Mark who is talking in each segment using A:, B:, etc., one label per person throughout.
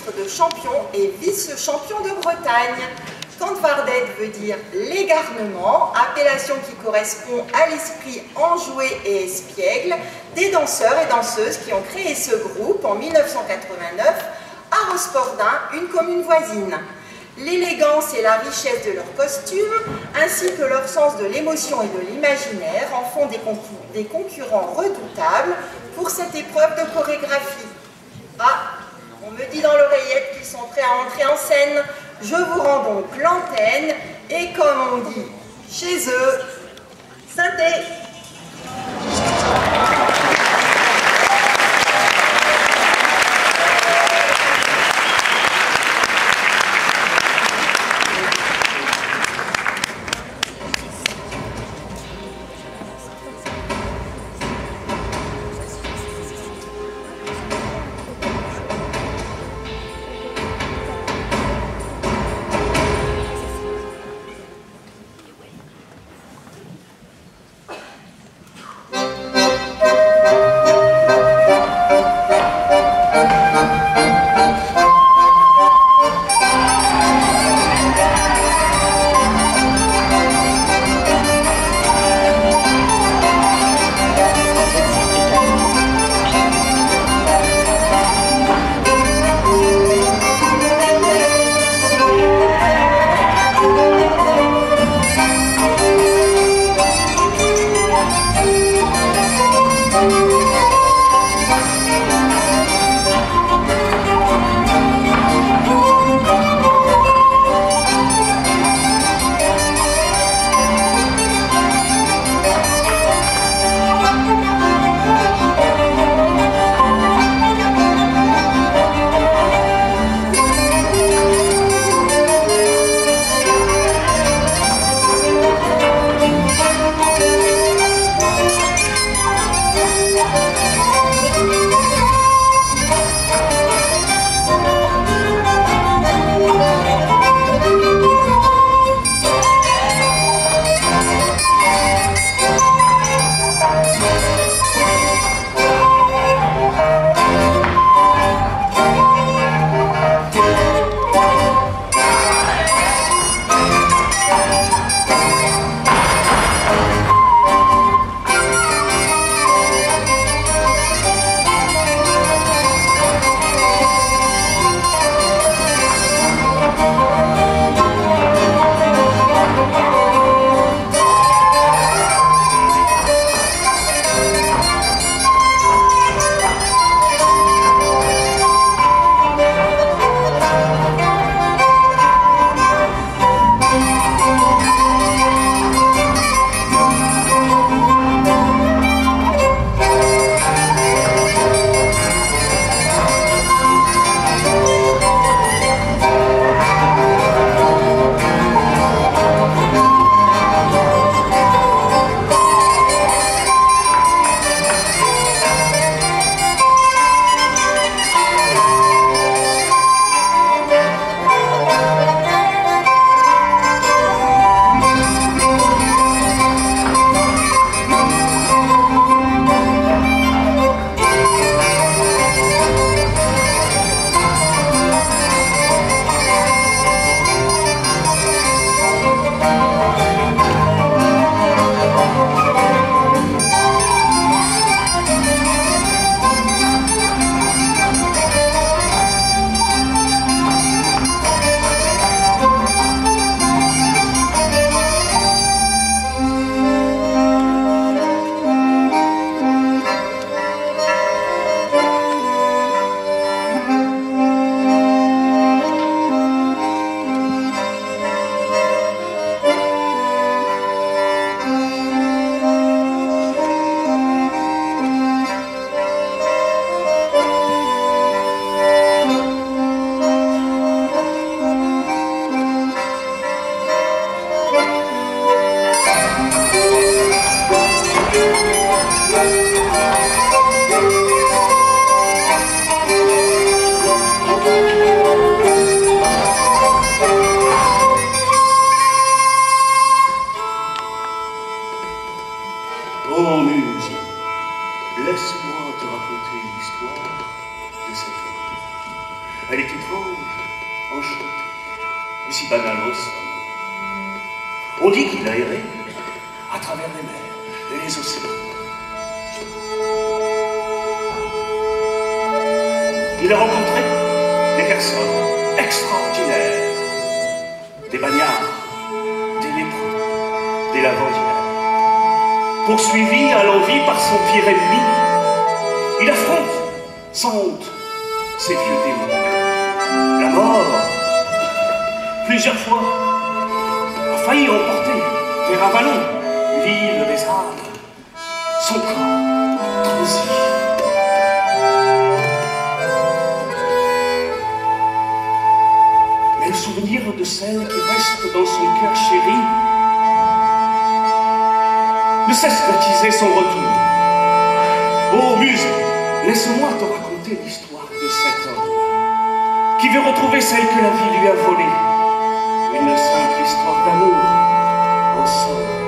A: titre de champion et vice-champion de Bretagne. Tantwardet veut dire l'égarnement, appellation qui correspond à l'esprit enjoué et espiègle des danseurs et danseuses qui ont créé ce groupe en 1989 à Rospordin, une commune voisine. L'élégance et la richesse de leurs costumes, ainsi que leur sens de l'émotion et de l'imaginaire, en font des concurrents redoutables pour cette épreuve de chorégraphie. Ah, on me dit dans l'oreillette qu'ils sont prêts à entrer en scène. Je vous rends donc l'antenne et comme on dit chez eux, synthé.
B: Laisse-moi te raconter l'histoire de cette femme. Elle est étrange, enchanté, aussi banal au somme. On dit qu'il a erré à travers les mers et les océans. Il a rencontré des personnes extraordinaires, des bagnards, des lépreux, des lavandières. Poursuivi à l'envi par son pire ennemi, il affronte sans honte ses vieux démons. La mort, plusieurs fois, a failli emporter vers Avalon, l'île des âmes. Son corps transi. Mais le souvenir de celle qui reste dans son cœur chéri ne cesse d'attiser son retour. Ô muse, laisse-moi te raconter l'histoire de cet homme qui veut retrouver celle que la vie lui a volée. Une simple histoire d'amour, en somme.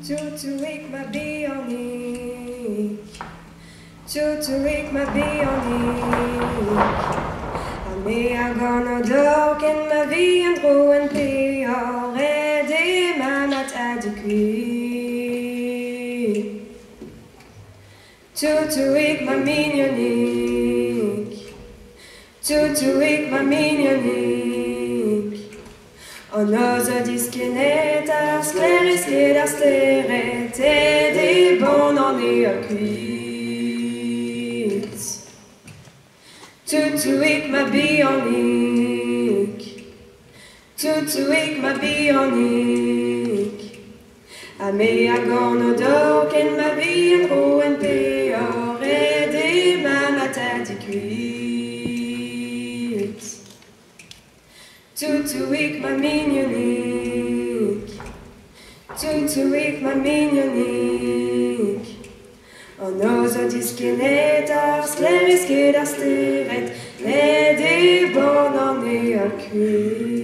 C: Tutuik ma bionique, tutuik ma bionique. Me a gonna dog in ma vie en tro en peor et des mamat à du cuir. Tutuik ma mignonique, tutuik ma mignonique. On ose disquinet à scléris et d'asteret et des bons en est à cuit. Tutuik ma bionique, tutuik ma bionique. A me a gonna dog in ma vie en ro en peor et des mamat à du cuit. Tutuik ma mignonique, tutuik ma mignonique. On ose disquinet à scléris et d'asteret et des bons en est à cuit.